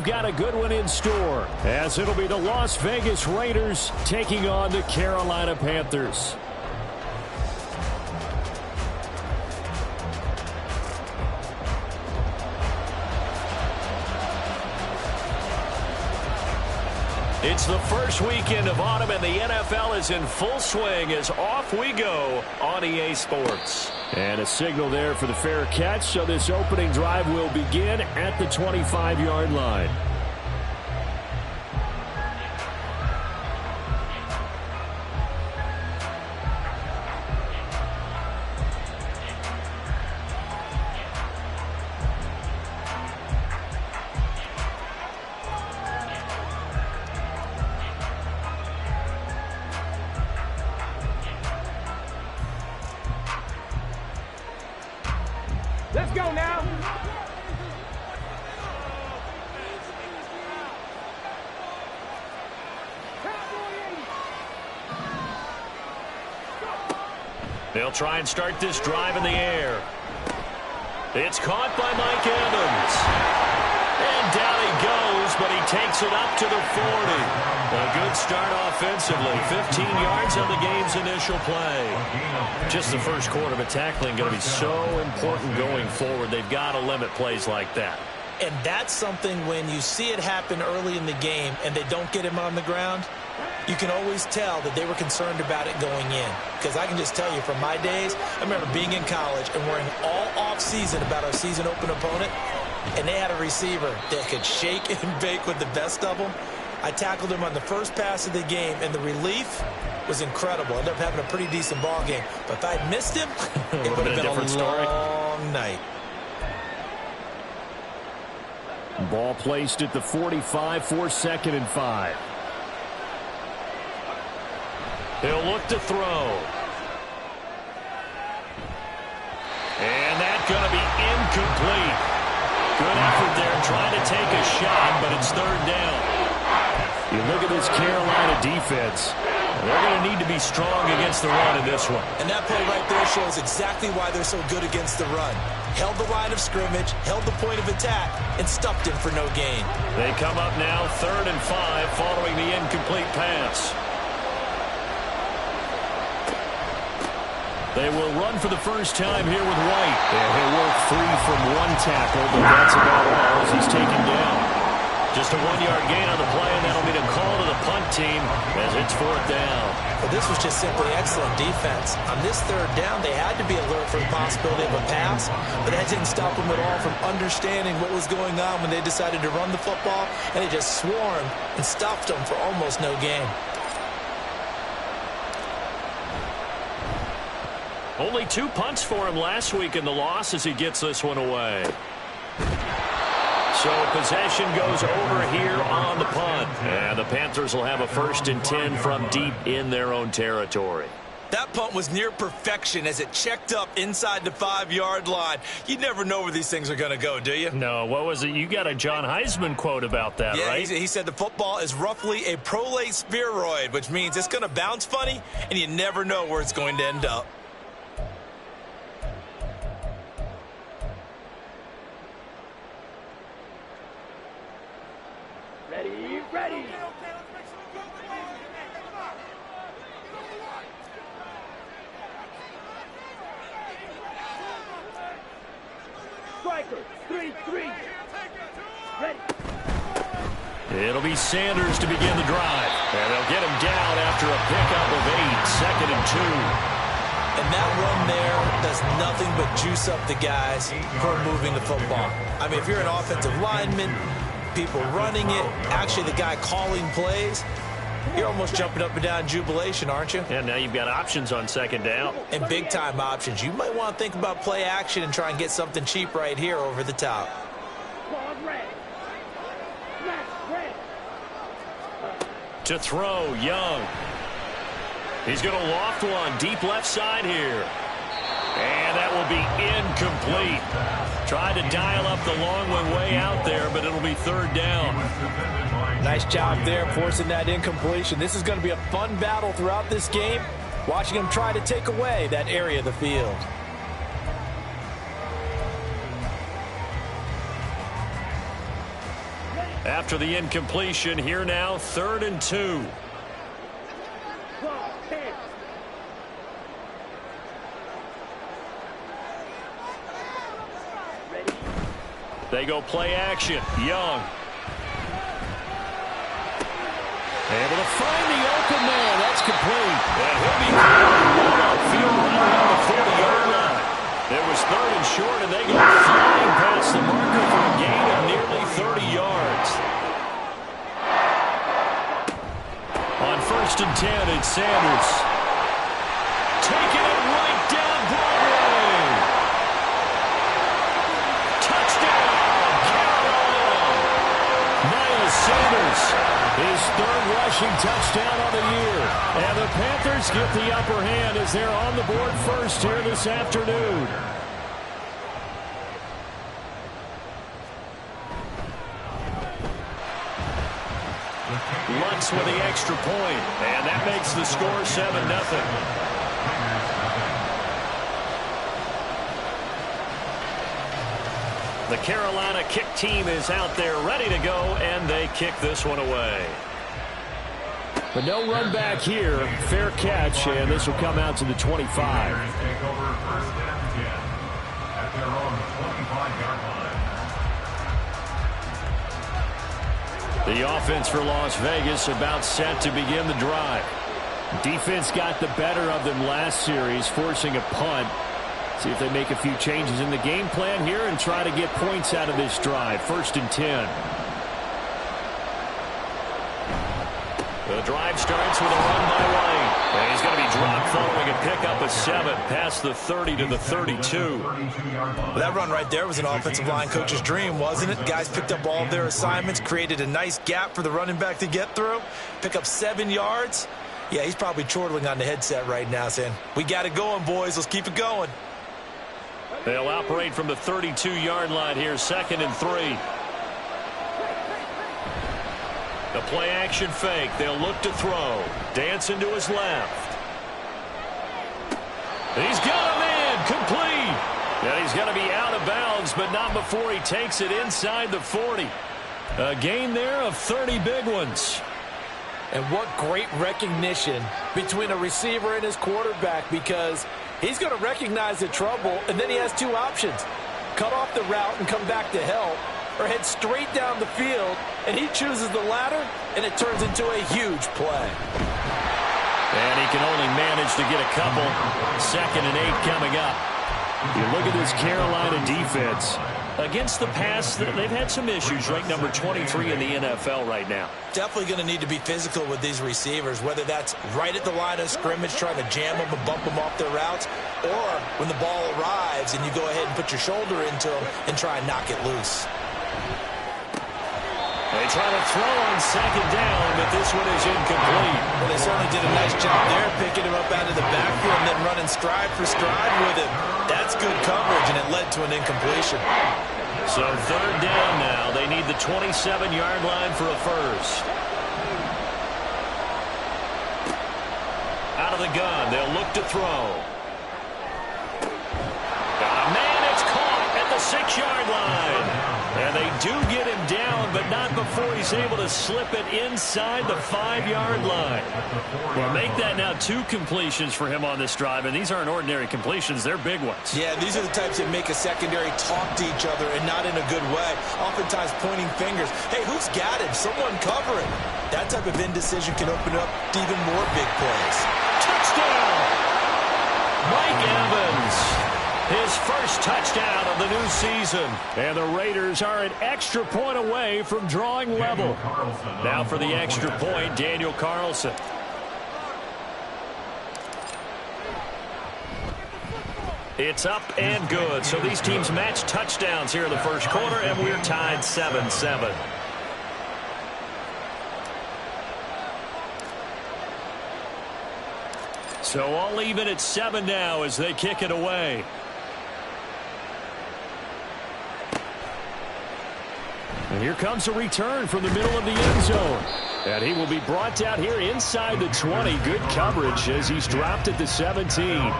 got a good one in store, as it'll be the Las Vegas Raiders taking on the Carolina Panthers. It's the first weekend of autumn, and the NFL is in full swing as off we go on EA Sports. And a signal there for the fair catch, so this opening drive will begin at the 25-yard line. Let's go now. They'll try and start this drive in the air. It's caught by Mike Evans. And down he goes, but he takes it up to the 40. A good start offensively. 15 yards on the game's initial play. Just the first quarter, but tackling going to be so important going forward. They've got to limit plays like that. And that's something when you see it happen early in the game and they don't get him on the ground, you can always tell that they were concerned about it going in. Because I can just tell you from my days, I remember being in college and worrying all off-season about our season open opponent, and they had a receiver that could shake and bake with the best of them. I tackled him on the first pass of the game, and the relief was incredible. I ended up having a pretty decent ball game. But if I had missed him, it would have been a different story. Long night. Ball placed at the 45 for 2nd and 5. He'll look to throw. And that's going to be incomplete. Good effort there trying to take a shot, but it's 3rd down. You look at this Carolina defense. They're going to need to be strong against the run in this one. And that play right there shows exactly why they're so good against the run. Held the line of scrimmage, held the point of attack, and stuffed him for no gain. They come up now 3rd and 5 following the incomplete pass. They will run for the first time here with White. And he'll work free from one tackle, but that's about all as he's taken down. Just a 1-yard gain on the play, and that'll be the call to the punt team as it's 4th down. Well, this was just simply excellent defense. On this 3rd down, they had to be alert for the possibility of a pass, but that didn't stop them at all from understanding what was going on when they decided to run the football, and they just swarmed and stuffed them for almost no gain. Only 2 punts for him last week in the loss as he gets this one away. So possession goes over here on the punt. And the Panthers will have a 1st and 10 from deep in their own territory. That punt was near perfection as it checked up inside the 5-yard line. You never know where these things are going to go, do you? No, what was it? You got a John Heisman quote about that, yeah, right? He said the football is roughly a prolate spheroid, which means it's going to bounce funny, and you never know where it's going to end up. Ready. Striker, 3-3. Ready. It'll be Sanders to begin the drive. And they'll get him down after a pickup of 8, 2nd and 2. And that run there does nothing but juice up the guys for moving the football. I mean, if you're an offensive lineman, people running it, actually the guy calling plays, you're almost jumping up and down in jubilation, aren't you? And now you've got options on 2nd down. And big-time options. You might want to think about play action and try and get something cheap right here over the top. To throw, Young. He's going to loft one deep left side here. And that will be incomplete. Tried to dial up the long one way out there, but it'll be 3rd down. Nice job there forcing that incompletion. This is going to be a fun battle throughout this game, watching them try to take away that area of the field. Ready. After the incompletion, here now, 3rd and 2. They go play action. Young. Able to find the open man. That's complete. And he'll be right upfield right around the 40-yard line. It was 3rd and short, and they go flying past the marker for a gain of nearly 30 yards. On 1st and 10, it's Sanders. Taking it right down Broadway. Touchdown, Carolina. Miles Sanders, his 3rd rushing touchdown of the year. And the Panthers get the upper hand as they're on the board first here this afternoon. Lutz with the extra point, and that makes the score 7-0. The Carolina kick team is out there ready to go, and they kick this one away. But no run back here. Fair catch, and this will come out to the 25. The offense for Las Vegas about set to begin the drive. Defense got the better of them last series, forcing a punt. See if they make a few changes in the game plan here and try to get points out of this drive. 1st and 10. The drive starts with a run by White. And he's going to be dropped following a pickup of 7 past the 30 to the 32. Well, that run right there was an offensive line coach's dream, wasn't it? Guys picked up all of their assignments, created a nice gap for the running back to get through, pick up 7 yards. Yeah, he's probably chortling on the headset right now saying, we got it going, boys. Let's keep it going. They'll operate from the 32-yard line here, 2nd and 3. The play action fake. They'll look to throw. Dancing to his left. He's got a man complete. And he's going to be out of bounds, but not before he takes it inside the 40. A gain there of 30 big ones. And what great recognition between a receiver and his quarterback, because he's going to recognize the trouble, and then he has 2 options. Cut off the route and come back to help, or head straight down the field, and he chooses the latter, and it turns into a huge play. And he can only manage to get a couple. 2nd and 8 coming up. You look at this Carolina defense. Against the pass, they've had some issues. Ranked number 23 in the NFL right now. Definitely going to need to be physical with these receivers, whether that's right at the line of scrimmage, trying to jam them and bump them off their routes, or when the ball arrives and you go ahead and put your shoulder into them and try and knock it loose. They try to throw on 2nd down, but this one is incomplete. Well, they certainly did a nice job there, picking him up out of the backfield and then running stride for stride with him. That's good coverage, and it led to an incompletion. So 3rd down now. They need the 27-yard line for a first. Out of the gun, they'll look to throw. Got a man, it's caught at the 6-yard line. And they do get him down, but not before he's able to slip it inside the 5-yard line. Well, make that now 2 completions for him on this drive, and these aren't ordinary completions. They're big ones. Yeah, these are the types that make a secondary talk to each other, and not in a good way. Oftentimes pointing fingers. Hey, who's got him? Someone cover him. That type of indecision can open up to even more big plays. Touchdown! Mike Evans. His first touchdown of the new season. And the Raiders are an extra point away from drawing level. Now for the extra point, Daniel Carlson. It's up and good. So these teams match touchdowns here in the first quarter, and we're tied 7-7. So all even at 7 now as they kick it away. And here comes a return from the middle of the end zone. And he will be brought out here inside the 20. Good coverage as he's dropped at the 17.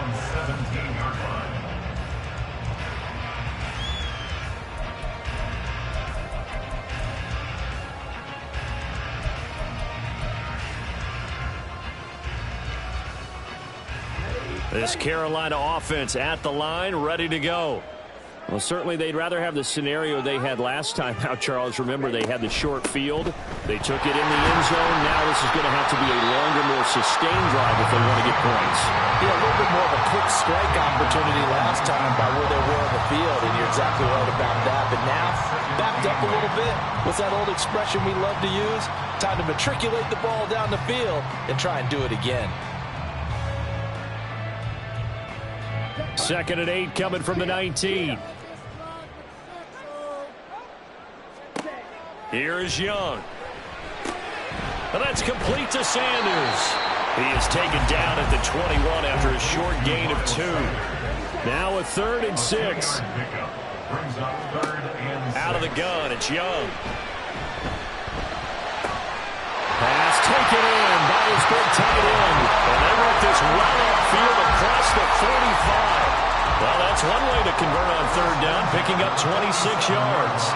This Carolina offense at the line, ready to go. Well, certainly they'd rather have the scenario they had last time out, Charles. Remember, they had the short field. They took it in the end zone. Now this is going to have to be a longer, more sustained drive if they want to get points. Yeah, a little bit more of a quick strike opportunity last time by where they were on the field, and you're exactly right about that. But now, backed up a little bit. What's that old expression we love to use? Time to matriculate the ball down the field and try and do it again. 2nd and 8 coming from the 19. Here is Young. And that's complete to Sanders. He is taken down at the 21 after a short gain of 2. Now a 3rd and 6. Out of the gun, it's Young. Pass taken in by his big tight end. And they work this well upfield across the 45. Well, that's one way to convert on 3rd down, picking up 26 yards.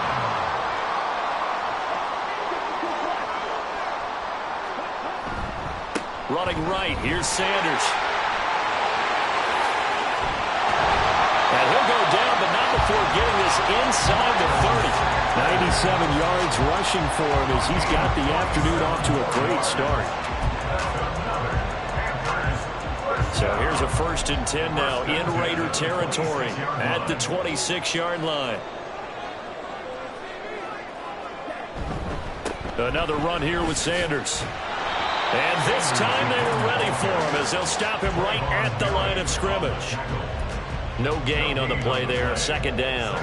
Running right, here's Sanders. And he'll go down, but not before getting this inside the 30. 97 yards rushing for him as he's got the afternoon off to a great start. So here's a 1st and 10 now in Raider territory at the 26-yard line. Another run here with Sanders. And this time they were ready for him as they'll stop him right at the line of scrimmage. No gain on the play there, 2nd down.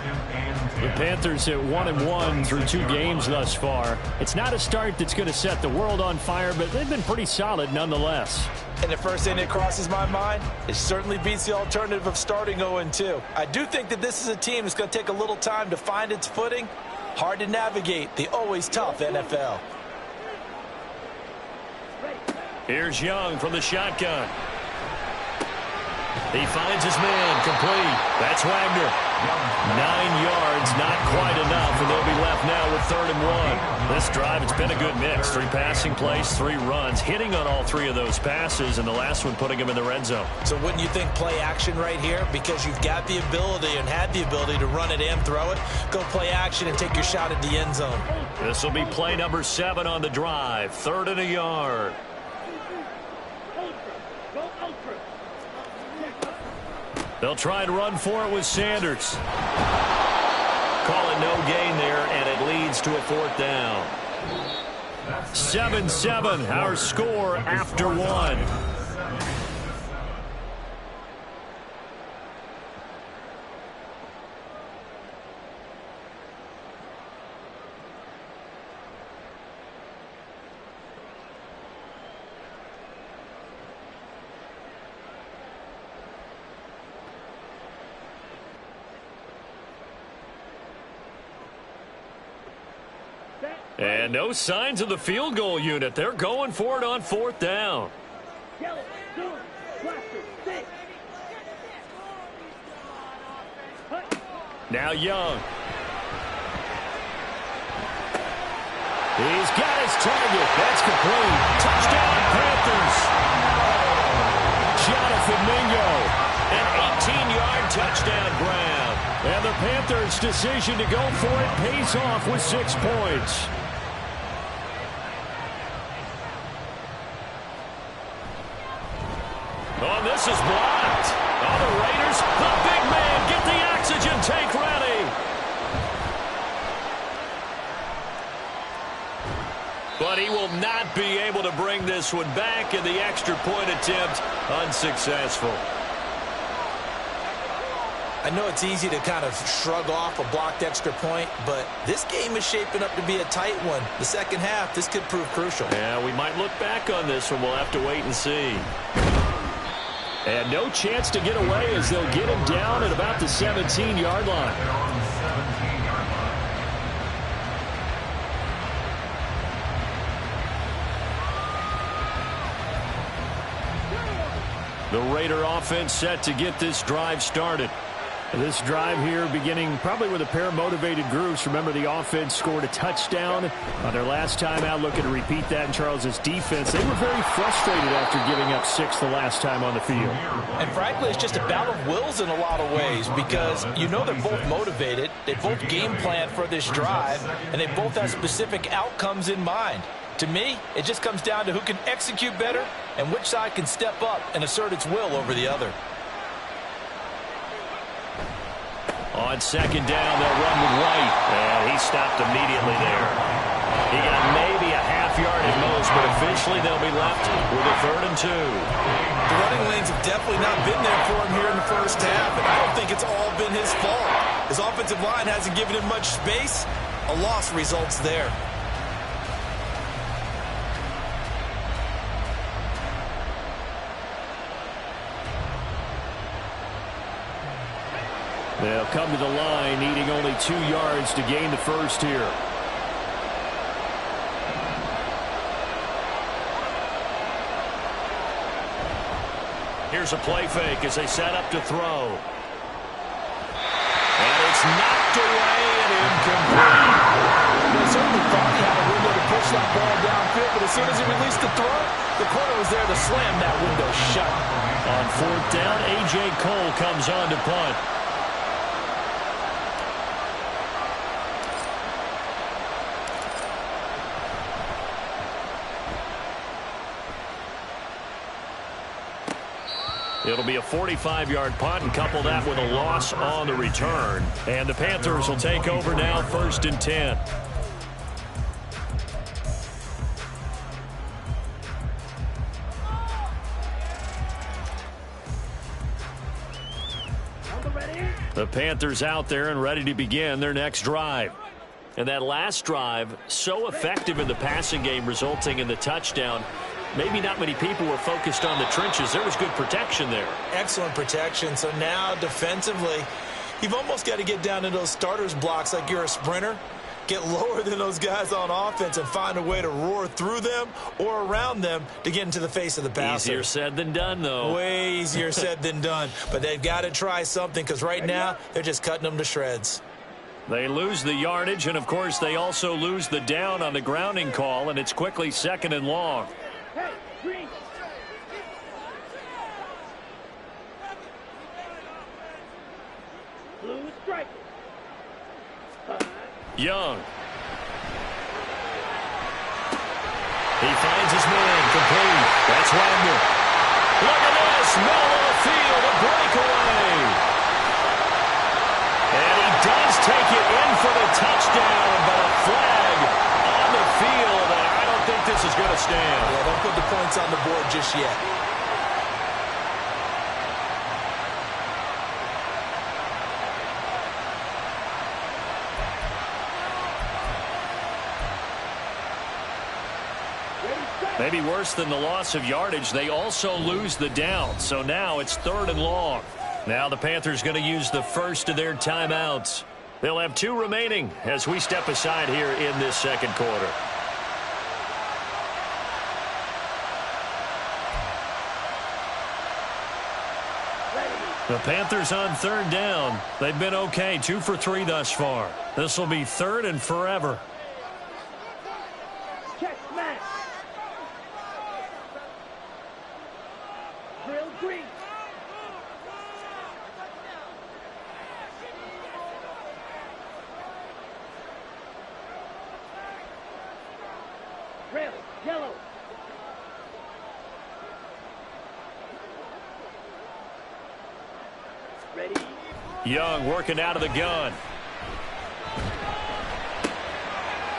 The Panthers at 1-1 through 2 games thus far. It's not a start that's going to set the world on fire, but they've been pretty solid nonetheless. And the first thing that crosses my mind, it certainly beats the alternative of starting 0-2. I do think that this is a team that's going to take a little time to find its footing. Hard to navigate the always tough NFL. Here's Young from the shotgun. He finds his man, complete. That's Wagner. 9 yards, not quite enough, and they'll be left now with 3rd and 1. This drive, it's been a good mix. 3 passing plays, 3 runs, hitting on all 3 of those passes, and the last one putting him in the red zone. So wouldn't you think play action right here? Because you've got the ability and had the ability to run it and throw it. Go play action and take your shot at the end zone. This will be play number 7 on the drive. 3rd and a yard. They'll try and run for it with Sanders. Call it no gain there, and it leads to a 4th down. 7-7, our score after 1. And no signs of the field goal unit. They're going for it on 4th down. Now Young. He's got his target. That's complete. Touchdown, Panthers. Jonathan Mingo. An 18-yard touchdown grab. And the Panthers' decision to go for it pays off with 6 points. Oh, this is blocked. Oh, the Raiders, the big man, get the oxygen tank ready. But he will not be able to bring this one back, and the extra point attempt unsuccessful. I know it's easy to kind of shrug off a blocked extra point, but this game is shaping up to be a tight one. The second half, this could prove crucial. Yeah, we might look back on this one. We'll have to wait and see. And no chance to get away as they'll get him down at about the 17-yard line. The Raider offense set to get this drive started. This drive here beginning probably with a pair of motivated groups. Remember, the offense scored a touchdown on their last time out. Looking to repeat that in Charles's defense. They were very frustrated after giving up 6 the last time on the field. And frankly, it's just a battle of wills in a lot of ways because you know they're both motivated. They both game plan for this drive, and they both have specific outcomes in mind. To me, it just comes down to who can execute better and which side can step up and assert its will over the other. On second down, they'll run with White. And he stopped immediately there. He got maybe a half yard at most, but officially they'll be left with a 3rd and 2. The running lanes have definitely not been there for him here in the first half, and I don't think it's all been his fault. His offensive line hasn't given him much space. A loss results there. They'll come to the line, needing only 2 yards to gain the first here. Here's a play fake as they set up to throw. And it's knocked away and incomplete. They certainly thought he had a window to push that ball downfield, but as soon as he released the throw, the corner was there to slam that window shut. On 4th down, A.J. Cole comes on to punt. It'll be a 45-yard punt and couple that with a loss on the return. And the Panthers will take over now, 1st and 10. The Panthers out there and ready to begin their next drive. And that last drive, so effective in the passing game, resulting in the touchdown. Maybe not many people were focused on the trenches. There was good protection there. Excellent protection. So now defensively, you've almost got to get down to those starters blocks like you're a sprinter. Get lower than those guys on offense and find a way to roar through them or around them to get into the face of the passer. Easier said than done, though. Way easier said than done. But they've got to try something because right now they're just cutting them to shreds. They lose the yardage, and, of course, they also lose the down on the grounding call, and it's quickly 2nd and long. Hey, green. Blue strike. Young. He finds his man, complete. That's Wagner. Look at this, middle of the field, a breakaway. And he does take it in for the touchdown, but a flag on the field, and I don't think this is going to stand. Yeah, don't put the points on the board just yet. Maybe worse than the loss of yardage, they also lose the down. So now it's 3rd and long. Now the Panthers going to use the first of their timeouts. They'll have 2 remaining as we step aside here in this second quarter. The Panthers on 3rd down. They've been okay, 2 for 3 thus far. This will be 3rd and forever. Check smash. Drill green. Rail yellow. Ready. Young working out of the gun.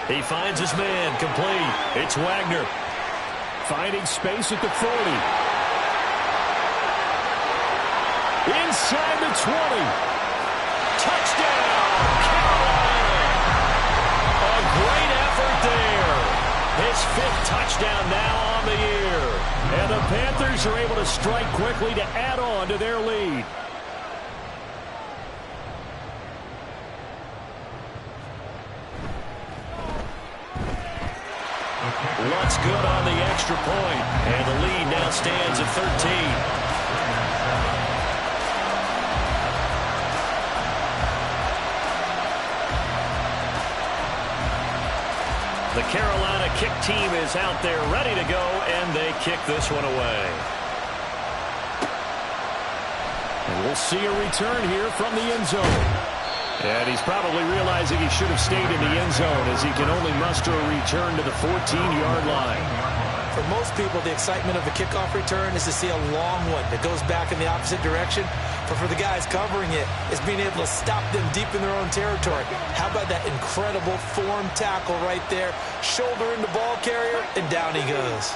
He finds his man, complete. It's Wagner. Finding space at the 40. Inside the 20. Touchdown, Carolina. A great effort there. His 5th touchdown now on the year. And the Panthers are able to strike quickly to add on to their lead. Lutt's good on the extra point, and the lead now stands at 13. The Carolina kick team is out there ready to go, and they kick this one away. And we'll see a return here from the end zone. And he's probably realizing he should have stayed in the end zone as he can only muster a return to the 14-yard line. For most people, the excitement of a kickoff return is to see a long one that goes back in the opposite direction. But for the guys covering it, it's being able to stop them deep in their own territory. How about that incredible form tackle right there? Shoulder in the ball carrier, and down he goes.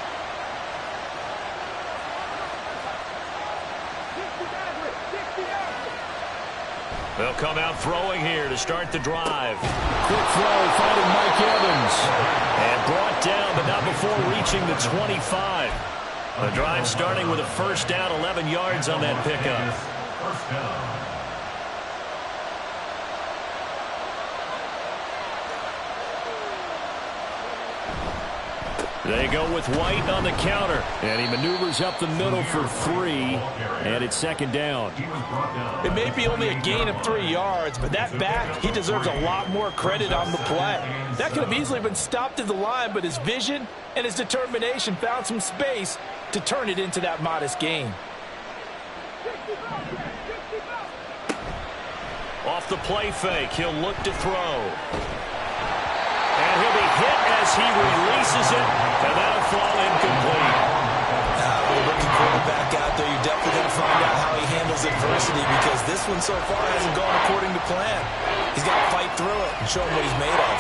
They'll come out throwing here to start the drive. Quick throw, finding Mike Evans. And brought down, but not before reaching the 25. The drive starting with a first down, 11 yards on that pickup. First down. They go with White on the counter. And he maneuvers up the middle for 3. And it's second down. It may be only a gain of 3 yards, but that back, he deserves a lot more credit on the play. That could have easily been stopped at the line, but his vision and his determination found some space to turn it into that modest gain. Off the play fake, he'll look to throw. And he'll be hit as he releases it, and that'll fall incomplete. With a rookie quarterback out there, you're definitely going to find out how he handles adversity, because this one so far hasn't gone according to plan. He's got to fight through it and show him what he's made of.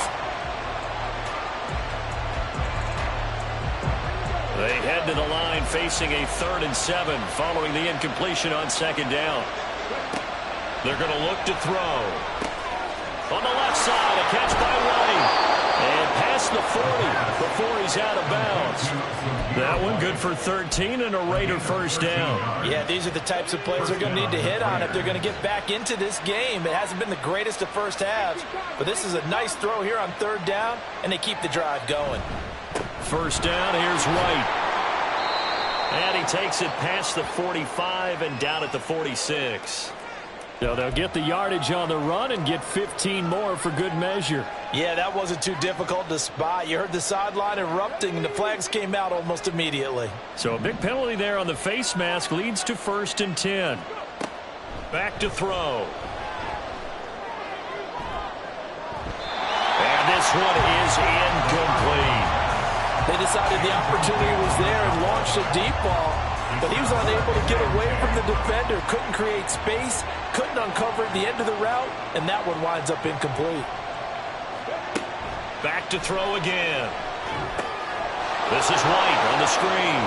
They head to the line facing a 3rd and 7 following the incompletion on second down. They're going to look to throw. On the left side, a catch by White. And past the 40 before he's out of bounds. That one good for 13 and a Raider first down. Yeah, these are the types of plays they're going to need to hit on if they're going to get back into this game. It hasn't been the greatest of first halves, but this is a nice throw here on 3rd down, and they keep the drive going. First down, here's White. And he takes it past the 45 and down at the 46. So they'll get the yardage on the run and get 15 more for good measure. Yeah, that wasn't too difficult to spot. You heard the sideline erupting, and the flags came out almost immediately. So a big penalty there on the face mask leads to 1st and 10. Back to throw. And this one is incomplete. They decided the opportunity was there and launched a deep ball, but he was unable to get away from the defender, couldn't create space, couldn't uncover the end of the route, and that one winds up incomplete. Back to throw again. This is White on the screen.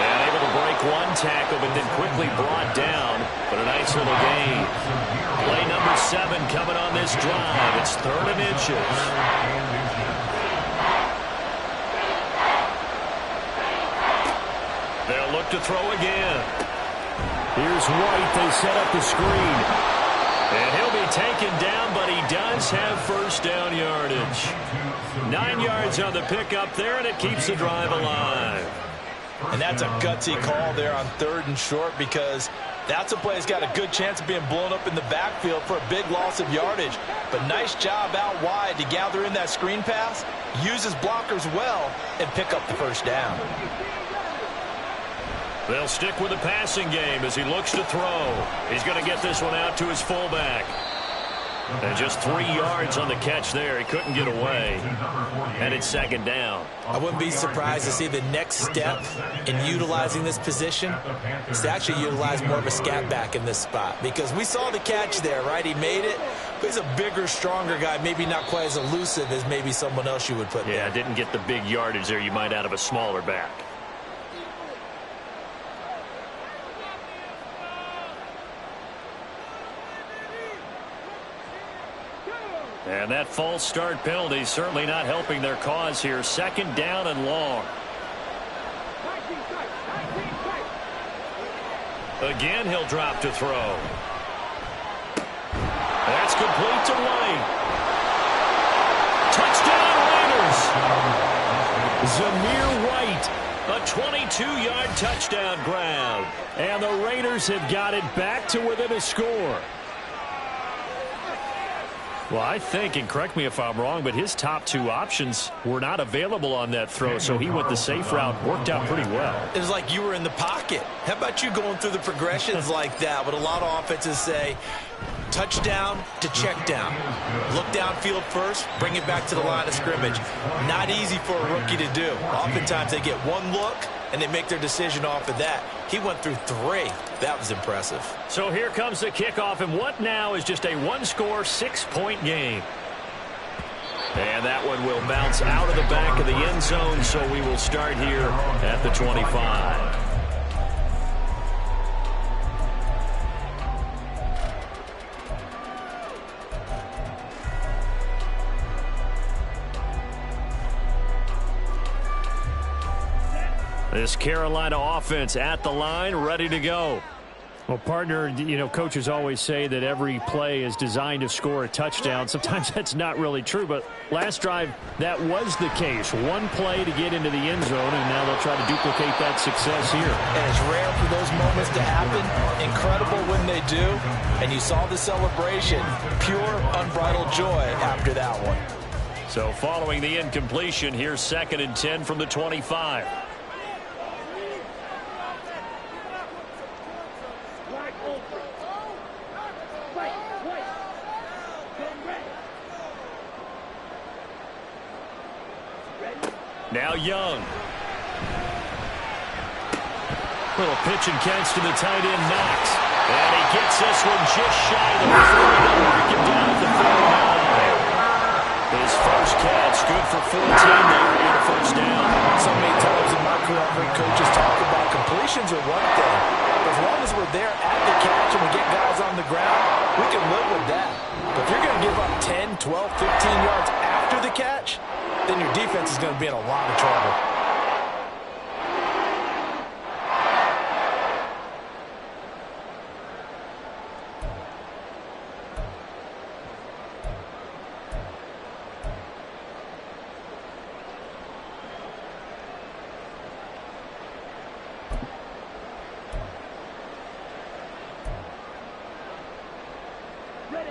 And able to break one tackle, but then quickly brought down, but a nice little gain. Play number 7 coming on this drive. It's 3rd and inches. They'll look to throw again. Here's White. They set up the screen. And he'll be taken down, but he does have first down yardage. 9 yards on the pickup there, and it keeps the drive alive. And that's a gutsy call there on 3rd and short, because that's a play that's got a good chance of being blown up in the backfield for a big loss of yardage. But nice job out wide to gather in that screen pass, use his blockers well, and pick up the first down. They'll stick with the passing game as he looks to throw. He's going to get this one out to his fullback. And just 3 yards on the catch there. He couldn't get away. And it's second down. I wouldn't be surprised to see the next step in utilizing this position is to actually utilize more of a scat back in this spot. Because we saw the catch there, right? He made it. But he's a bigger, stronger guy. Maybe not quite as elusive as maybe someone else you would put there. Yeah, didn't get the big yardage there you might out of a smaller back. And that false start penalty certainly not helping their cause here. Second down and long. Again, he'll drop to throw. That's complete to White. Touchdown Raiders. Zamir White, a 22-yard touchdown grab. And the Raiders have got it back to within a score. Well, I think, and correct me if I'm wrong, but his top two options were not available on that throw, so he went the safe route. Worked out pretty well. It was like you were in the pocket. How about you going through the progressions like that? What a lot of offenses say, touchdown to check down. Look downfield first, bring it back to the line of scrimmage. Not easy for a rookie to do. Oftentimes they get one look, and they make their decision off of that. He went through three. That was impressive. So here comes the kickoff, and what now is just a one-score, 6-point game. And that one will bounce out of the back of the end zone, so we will start here at the 25. This Carolina offense at the line, ready to go. Well, partner, you know, coaches always say that every play is designed to score a touchdown. Sometimes that's not really true, but last drive, that was the case. One play to get into the end zone, and now they'll try to duplicate that success here. And it's rare for those moments to happen. Incredible when they do. And you saw the celebration. Pure, unbridled joy after that one. So following the incompletion, here's 2nd and 10 from the 25. Now Young. Little pitch and catch to the tight end, Knox. And he gets this one just shy of the 40. They'll mark him down at the 49. His first catch, good for 14 there and a first down. So many times in my career, I've heard coaches talk about completions are one thing. As long as we're there at the catch and we get guys on the ground, we can live with that. But if you're going to give up 10, 12, 15 yards after the catch, then your defense is going to be in a lot of trouble.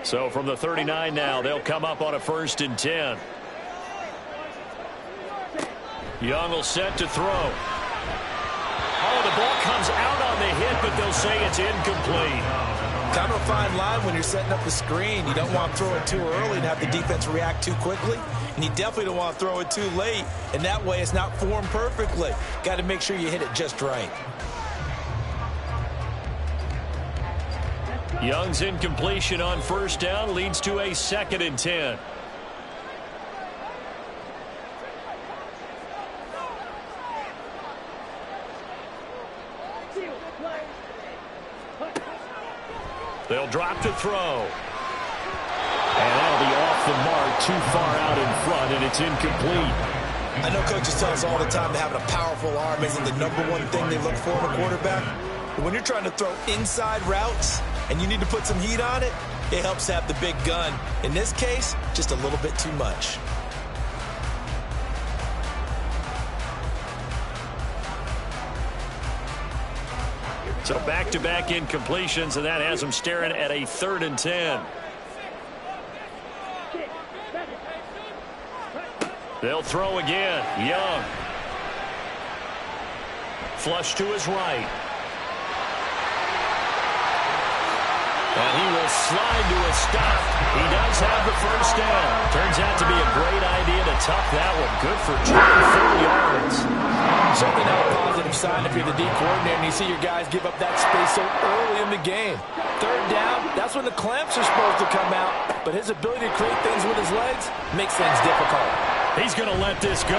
So from the 39 now, they'll come up on a 1st and 10. Young will set to throw. Oh, the ball comes out on the hit, but they'll say it's incomplete. Kind of a fine line when you're setting up the screen. You don't want to throw it too early and have the defense react too quickly. And you definitely don't want to throw it too late. And that way it's not formed perfectly. Got to make sure you hit it just right. Young's incompletion on 1st down leads to a 2nd and 10. They'll drop to throw. And that'll be off the mark, too far out in front, and it's incomplete. I know coaches tell us all the time that having a powerful arm isn't the #1 thing they look for in a quarterback. But when you're trying to throw inside routes and you need to put some heat on it, it helps to have the big gun. In this case, just a little bit too much. So back-to-back incompletions, and that has them staring at a 3rd and 10. They'll throw again. Young. Flush to his right. And he will slide to a stop. He does have the first down. Turns out to be a great idea to tuck that one. Good for 24 yards. Certainly not a positive sign if you're the D coordinator and you see your guys give up that space so early in the game. 3rd down, that's when the clamps are supposed to come out. But his ability to create things with his legs makes things difficult. He's going to let this go.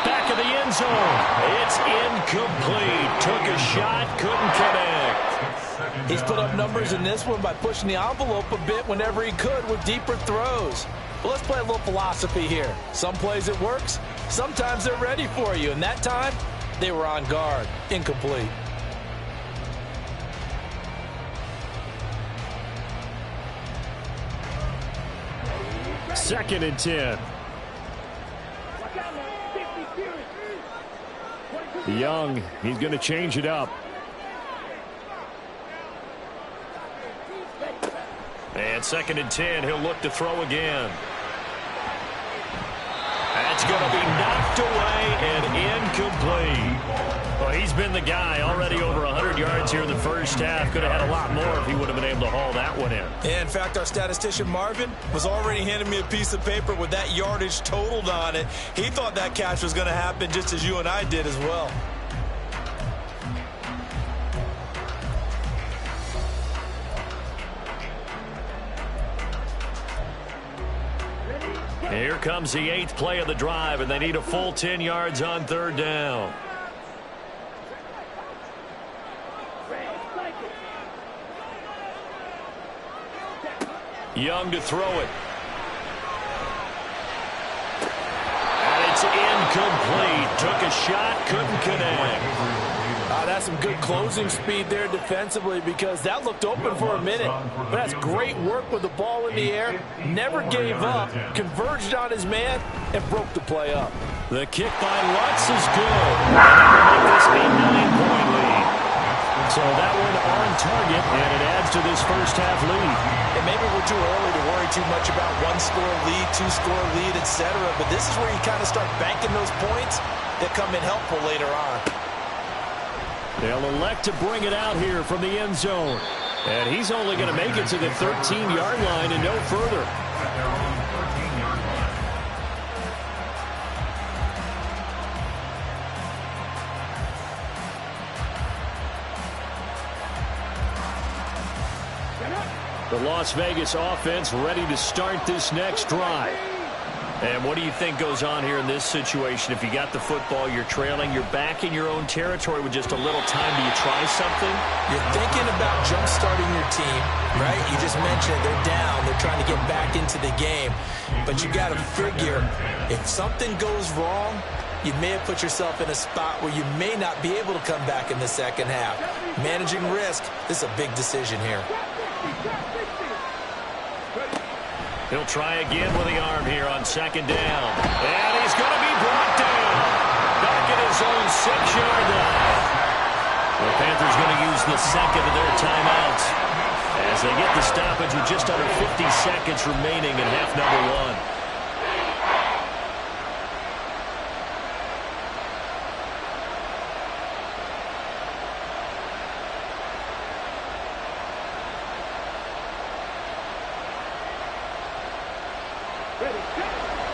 Back of the end zone. It's incomplete. Took a shot, couldn't connect. He's put up numbers in this one by pushing the envelope a bit whenever he could with deeper throws. Well, let's play a little philosophy here. Some plays it works. Sometimes they're ready for you. And that time, they were on guard. Incomplete. Second and 10. Young, he's going to change it up. And 2nd and 10, he'll look to throw again. That's going to be knocked away and incomplete. Well, he's been the guy already over 100 yards here in the first half. Could have had a lot more if he would have been able to haul that one in. Yeah, in fact, our statistician Marvin was already handing me a piece of paper with that yardage totaled on it. He thought that catch was going to happen just as you and I did as well. Here comes the 8th play of the drive, and they need a full 10 yards on 3rd down. Young to throw it. And it's incomplete. Took a shot, couldn't connect. That's some good closing speed there defensively because that looked open for a minute. But that's great work with the ball in the air. Never gave up, converged on his man, and broke the play up. The kick by Lutz is good. Make this a 9-point lead. So that one on target, and it adds to this first half lead. And maybe we're too early to worry too much about 1-score lead, 2-score lead, etc. But this is where you kind of start banking those points that come in helpful later on. They'll elect to bring it out here from the end zone. And he's only going to make it to the 13-yard line and no further. The Las Vegas offense ready to start this next drive. And what do you think goes on here in this situation? If you got the football, you're trailing, you're back in your own territory with just a little time. Do you try something? You're thinking about jump-starting your team, right? You just mentioned they're down. They're trying to get back into the game. But you got to figure if something goes wrong, you may have put yourself in a spot where you may not be able to come back in the second half. Managing risk, this is a big decision here. He'll try again with the arm here on 2nd down. And he's going to be brought down. Back at his own 6-yard line. The Panthers going to use the second of their timeouts as they get the stoppage with just under 50 seconds remaining in half number 1.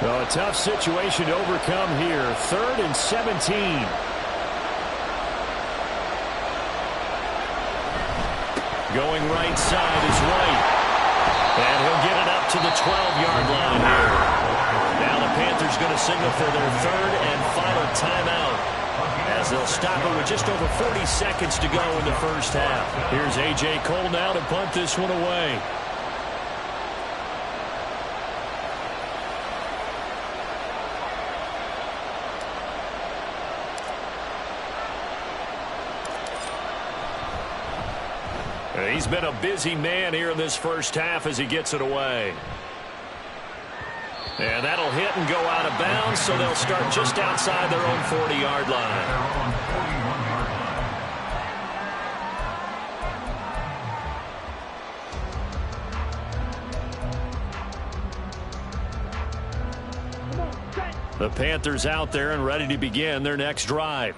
Well, a tough situation to overcome here. 3rd and 17. Going right side is White. And he'll get it up to the 12-yard line here. Now the Panthers going to signal for their 3rd and final timeout, as they'll stop it with just over 40 seconds to go in the first half. Here's A.J. Cole now to punt this one away. He's been a busy man here in this first half as he gets it away. And that'll hit and go out of bounds, so they'll start just outside their own 40-yard line. The Panthers out there and ready to begin their next drive.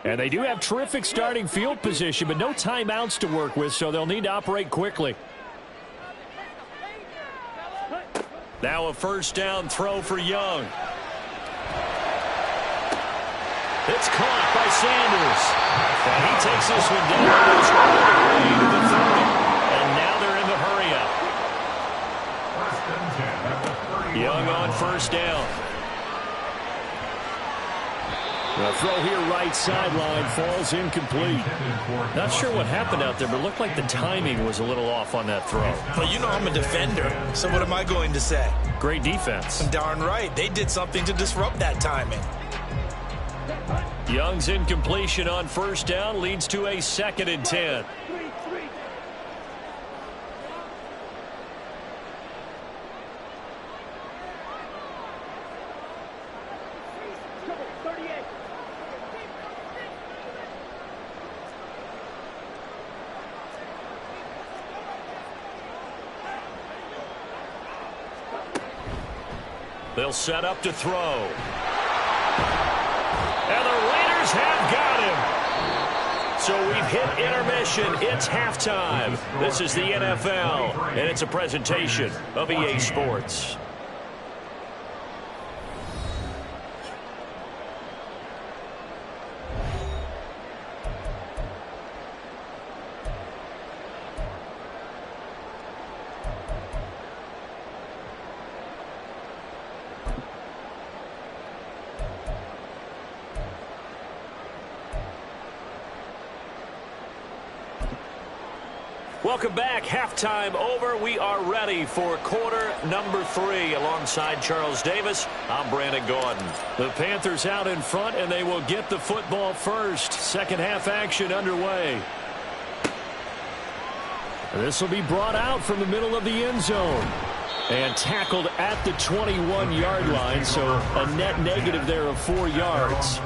And they do have terrific starting field position, but no timeouts to work with, so they'll need to operate quickly. Now a first down throw for Young. It's caught by Sanders. And he takes this one down. Goes all the way to the 30. And now they're in the hurry up. Young on first down. The throw here right sideline falls incomplete. Not sure what happened out there, but it looked like the timing was a little off on that throw. Well, you know I'm a defender, so what am I going to say? Great defense. Darn right. They did something to disrupt that timing. Young's incompletion on first down leads to a 2nd and 10. They'll set up to throw. And the Raiders have got him. So we've hit intermission. It's halftime. This is the NFL, and it's a presentation of EA Sports. Welcome back. Halftime over. We are ready for quarter number 3. Alongside Charles Davis, I'm Brandon Gordon. The Panthers out in front, and they will get the football first. Second half action underway. This will be brought out from the middle of the end zone and tackled at the 21-yard line, so a net negative there of 4 yards.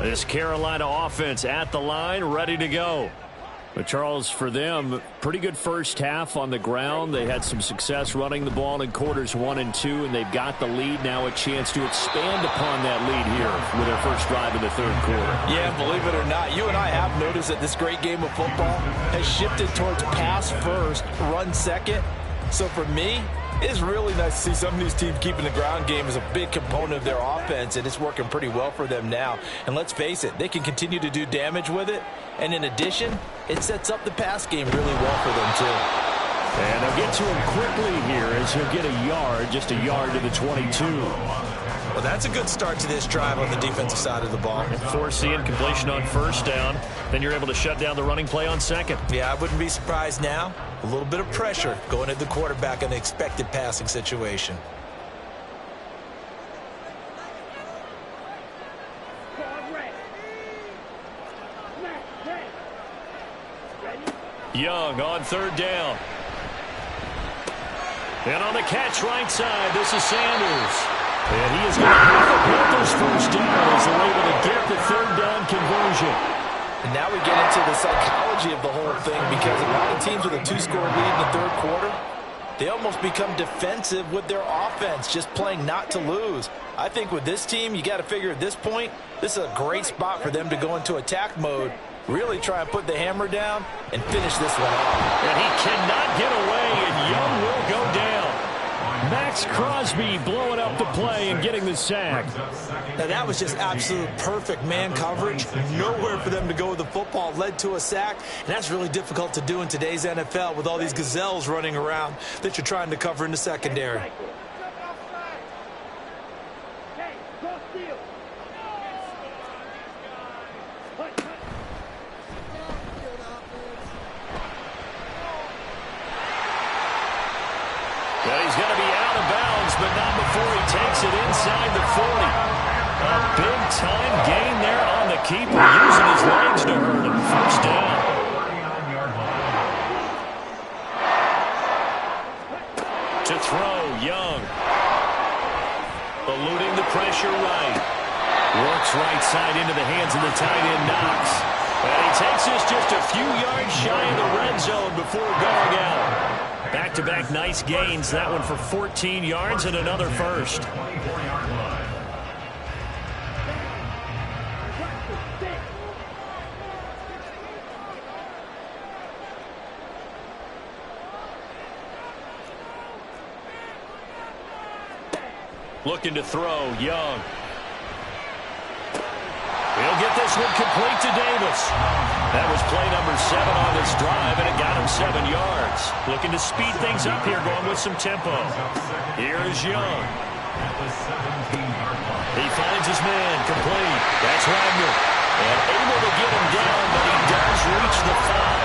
This Carolina offense at the line, ready to go. But Charles, for them, pretty good first half on the ground. They had some success running the ball in quarters 1 and 2, and they've got the lead now, a chance to expand upon that lead here with their first drive in the third quarter. Yeah, believe it or not, you and I have noticed that this great game of football has shifted towards pass first, run second. So for me, it's really nice to see some of these teams keeping the ground game as a big component of their offense, and it's working pretty well for them now. And let's face it, they can continue to do damage with it. And in addition, it sets up the pass game really well for them, too. And they'll get to him quickly here as he'll get a yard, just a yard to the 22. Well, that's a good start to this drive on the defensive side of the ball. Forcing completion on first down. Then you're able to shut down the running play on second. Yeah, I wouldn't be surprised now. A little bit of pressure going at the quarterback in an expected passing situation. Young on third down. And on the catch right side, this is Sanders. And he is going to get the Panthers first down as they're able to get the third down conversion. And now we get into the psychology of the whole thing, because a lot of teams with a 2-score lead in the third quarter, they almost become defensive with their offense, just playing not to lose. I think with this team, you got to figure at this point, this is a great spot for them to go into attack mode, really try and put the hammer down and finish this one off. And he cannot get away, and Young will go down. Max Crosby blowing up the play and getting the sack. Now that was just absolute perfect man coverage. Nowhere for them to go with the football, led to a sack. And that's really difficult to do in today's NFL with all these gazelles running around that you're trying to cover in the secondary. He's going to be out of bounds, but not before he takes it inside the 40. A big-time gain there on the keeper, using his legs to hurt him. First down. To throw, Young. Eluding the pressure right. Works right side into the hands of the tight end, Knox. And he takes this just a few yards shy of the red zone before going out. Back-to-back nice gains. That one for 14 yards and another first. Looking to throw, Young. He'll get this one complete to Davis. That was play number 7 on this drive, and it got him 7 yards. Looking to speed things up here, going with some tempo. Here is Young. He finds his man, complete. That's Wagner. And able to get him down, but he does reach the 5.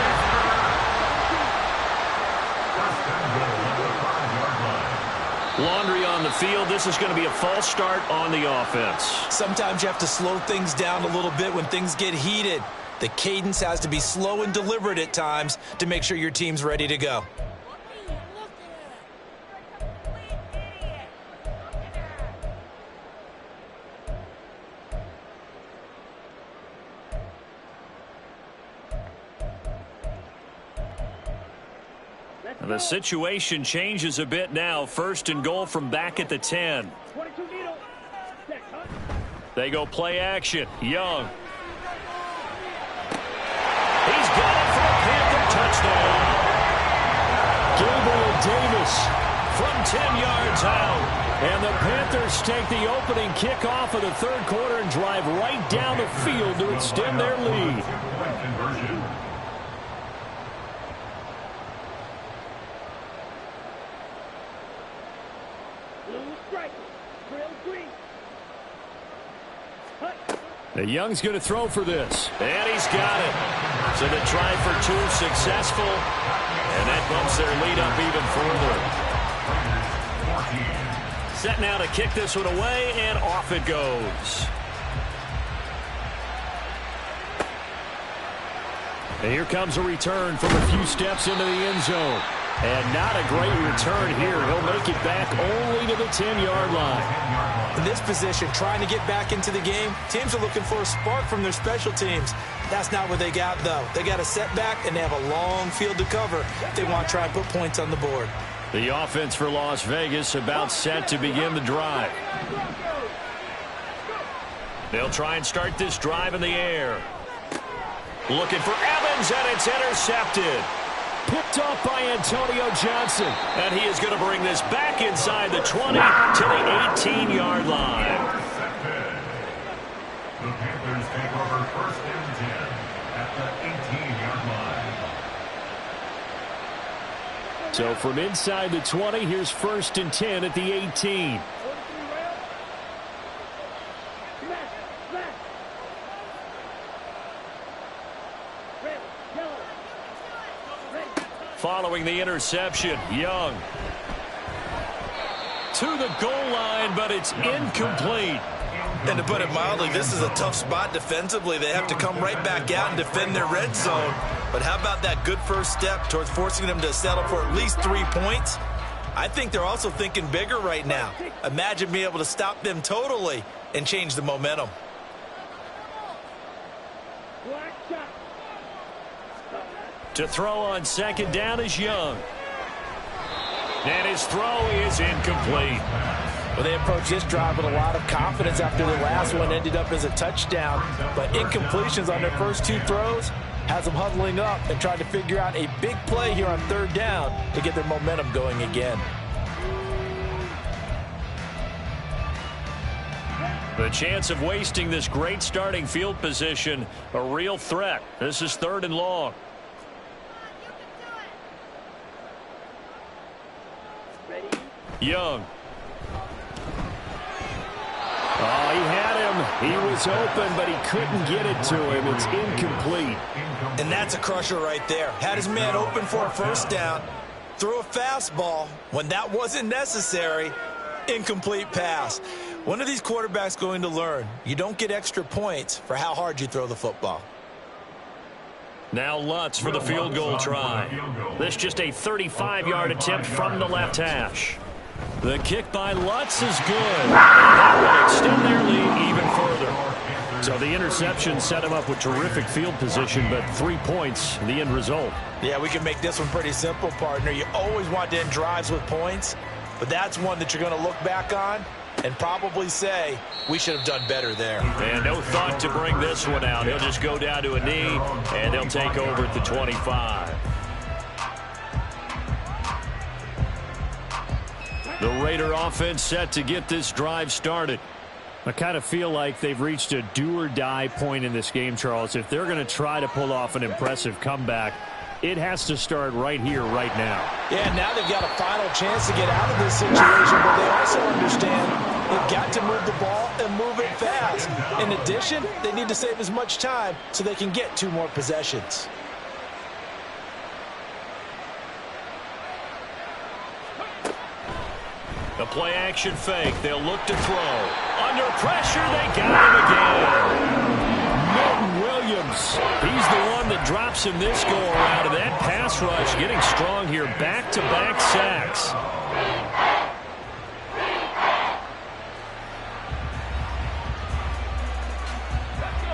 Laundry on the field. This is going to be a false start on the offense. Sometimes you have to slow things down a little bit when things get heated. The cadence has to be slow and deliberate at times to make sure your team's ready to go. The situation changes a bit now. First and goal from back at the 10. 22 needle. Set, huh? They go play action. Young. He's got it for a Panther touchdown. Gabriel Davis from 10 yards out. And the Panthers take the opening kickoff of the third quarter and drive right down the field to extend their lead. Blue striker. Grill green. Hut. The Young's going to throw for this. And he's got it. So the try for two successful. And that bumps their lead up even further. Set now to kick this one away, and off it goes. And here comes a return from a few steps into the end zone. And not a great return here. He'll make it back only to the 10-yard line. In this position, trying to get back into the game, teams are looking for a spark from their special teams. That's not what they got, though. They got a setback, and they have a long field to cover if they want to try and put points on the board. The offense for Las Vegas about set to begin the drive. They'll try and start this drive in the air. Looking for Evans, and it's intercepted. Picked off by Antonio Johnson. And he is going to bring this back inside the 20 to the 18-yard line. The Panthers take over first and 10 at the 18-yard line. So from inside the 20, here's first and 10 at the 18. Following the interception, Young. To the goal line, but it's incomplete. And to put it mildly, this is a tough spot defensively. They have to come right back out and defend their red zone. But how about that good first step towards forcing them to settle for at least 3 points? I think they're also thinking bigger right now. Imagine being able to stop them totally and change the momentum. Black shot. To throw on second down is Young. And his throw is incomplete. Well, they approached this drive with a lot of confidence after the last one ended up as a touchdown. But incompletions on their first 2 throws has them huddling up and trying to figure out a big play here on third down to get their momentum going again. The chance of wasting this great starting field position, a real threat. This is third and long. Young. Oh, he had him. He was open, but he couldn't get it to him. It's incomplete. And that's a crusher right there. Had his man open for a first down. Threw a fastball when that wasn't necessary. Incomplete pass. When are these quarterbacks going to learn? You don't get extra points for how hard you throw the football. Now Lutz for the field goal try. This just a 35-yard attempt from the left hash. The kick by Lutz is good. That will extend their lead even further. So the interception set him up with terrific field position, but 3 points, the end result. Yeah, we can make this one pretty simple, partner. You always want to end drives with points, but that's one that you're going to look back on and probably say, we should have done better there. And no thought to bring this one out. He'll just go down to a knee, and they'll take over at the 25. The Raider offense set to get this drive started. I kind of feel like they've reached a do-or-die point in this game, Charles. If they're going to try to pull off an impressive comeback, it has to start right here, right now. Yeah, now they've got a final chance to get out of this situation, but they also understand they've got to move the ball and move it fast. In addition, they need to save as much time so they can get 2 more possessions. The play-action fake. They'll look to throw. Under pressure, they got him again. Milton Williams. He's the one that drops him this go-around. And that pass rush getting strong here. Back-to-back sacks.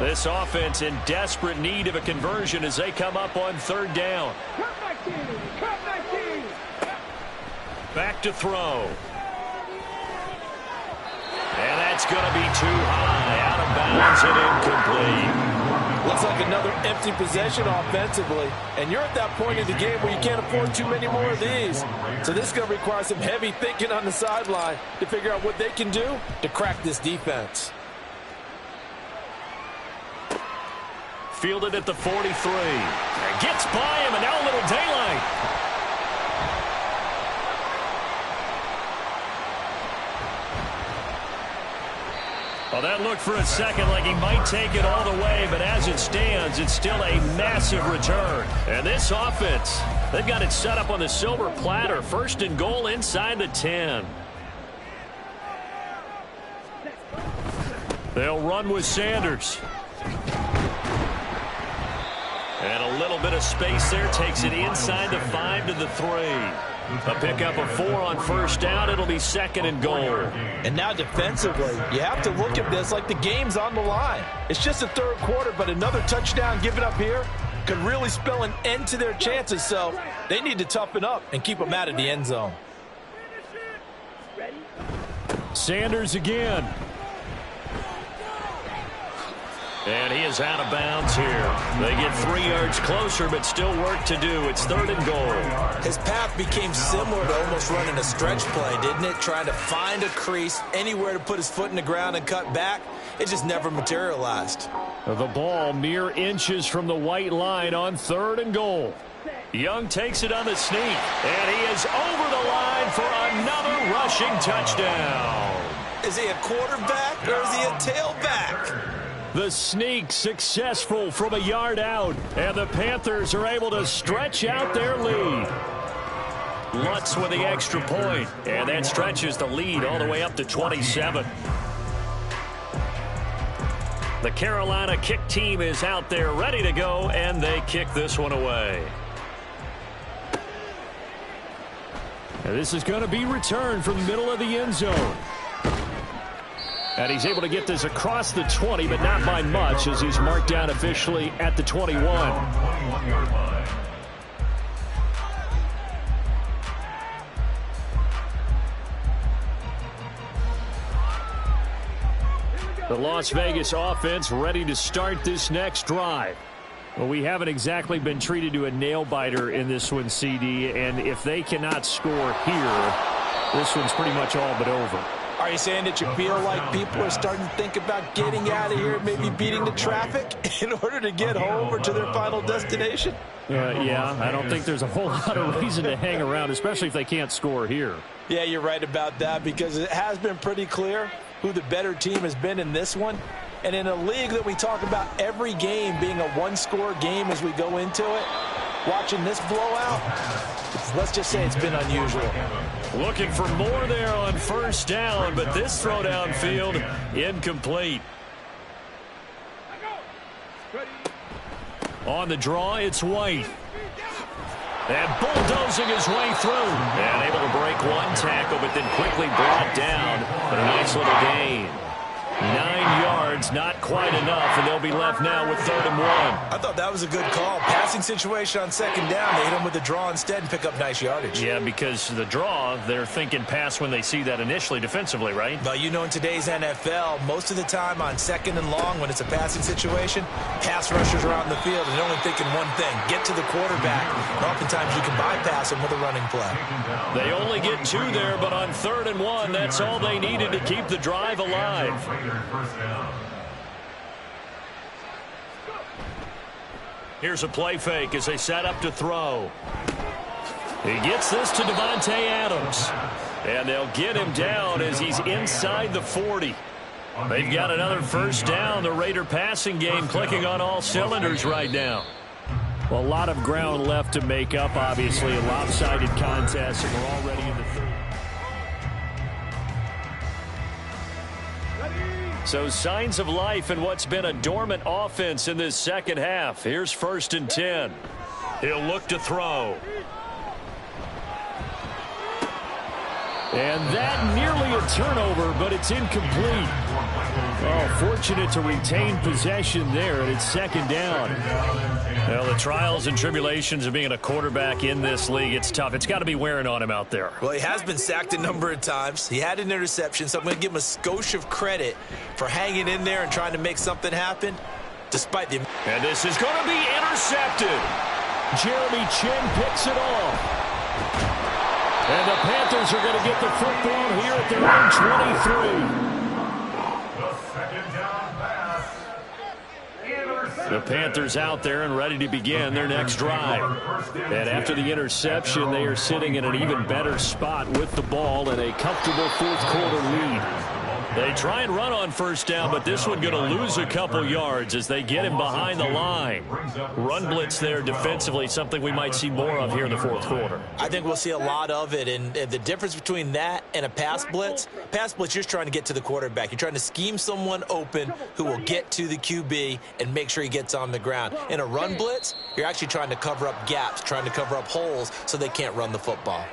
This offense in desperate need of a conversion as they come up on third down. Cut 19! Cut 19! Back to throw. And that's going to be too high. Out of bounds and incomplete. Looks like another empty possession offensively. And you're at that point in the game where you can't afford too many more of these. So this is going to require some heavy thinking on the sideline to figure out what they can do to crack this defense. Fielded at the 43. Gets by him, and now a little daylight. Well, that looked for a second like he might take it all the way, but as it stands, it's still a massive return. And this offense, they've got it set up on the silver platter. First and goal inside the 10. They'll run with Sanders. And a little bit of space there takes it inside the 5 to the 3. A pickup of 4 on first down. It'll be second and goal. And now defensively, you have to look at this like the game's on the line. It's just the third quarter, but another touchdown given up here could really spell an end to their chances. So they need to toughen up and keep them out of the end zone. Sanders again. And he is out of bounds here. They get 3 yards closer, but still work to do. It's third and goal. His path became similar to almost running a stretch play, didn't it? Trying to find a crease, anywhere to put his foot in the ground and cut back. It just never materialized. The ball mere inches from the white line on third and goal. Young takes it on the sneak, and he is over the line for another rushing touchdown. Is he a quarterback or is he a tailback? The sneak successful from a yard out, and the Panthers are able to stretch out their lead. Lutz with the extra point, and that stretches the lead all the way up to 27. The Carolina kick team is out there ready to go, and they kick this one away. And this is going to be returned from the middle of the end zone. And he's able to get this across the 20, but not by much, as he's marked down officially at the 21. The Las Vegas offense ready to start this next drive. Well, we haven't exactly been treated to a nail-biter in this one, CD, and if they cannot score here, this one's pretty much all but over. Are you saying that you feel like people are starting to think about getting out of here, maybe beating the traffic in order to get home or to their final destination? Yeah, I don't think there's a whole lot of reason to hang around, especially if they can't score here. Yeah, you're right about that, because it has been pretty clear who the better team has been in this one. And in a league that we talk about every game being a one-score game as we go into it, watching this blowout, let's just say it's been unusual. Looking for more there on first down, but this throw downfield incomplete. On the draw, it's White. And bulldozing his way through. And able to break one tackle, but then quickly brought down. But a nice little gain. 9 yards, not quite enough, and they'll be left now with 3rd and 1. I thought that was a good call. Passing situation on second down. They hit him with the draw instead and pick up nice yardage. Yeah, because the draw, they're thinking pass when they see that initially defensively, right? But you know, in today's NFL, most of the time on second and long, when it's a passing situation, pass rushers are out in the field and they're only thinking one thing, get to the quarterback. And oftentimes you can bypass him with a running play. They only get 2 there, but on 3rd and 1, that's all they needed to keep the drive alive. Here's a play fake as they set up to throw. He gets this to Devontae Adams. And they'll get him down as he's inside the 40. They've got another first down. The Raider passing game clicking on all cylinders right now. Well, a lot of ground left to make up, obviously. A lopsided contest, and we're already in the 3rd. So signs of life in what's been a dormant offense in this second half. Here's 1st and 10. He'll look to throw. And that nearly a turnover, but it's incomplete. Oh, fortunate to retain possession there, and it's second down. Well, the trials and tribulations of being a quarterback in this league, it's tough. It's got to be wearing on him out there. Well, he has been sacked a number of times. He had an interception, so I'm going to give him a skosh of credit for hanging in there and trying to make something happen, despite the... And this is going to be intercepted. Jeremy Chin picks it off. And the Panthers are going to get the football here at their own 23. The Panthers out there and ready to begin their next drive. And after the interception, they are sitting in an even better spot with the ball and a comfortable fourth-quarter lead. They try and run on first down, but this one going to lose a couple yards as they get him behind the line. Run blitz there defensively, something we might see more of here in the fourth quarter. I think we'll see a lot of it, and the difference between that and a pass blitz, you're just trying to get to the quarterback. You're trying to scheme someone open who will get to the QB and make sure he gets on the ground. In a run blitz, you're actually trying to cover up gaps, trying to cover up holes so they can't run the football.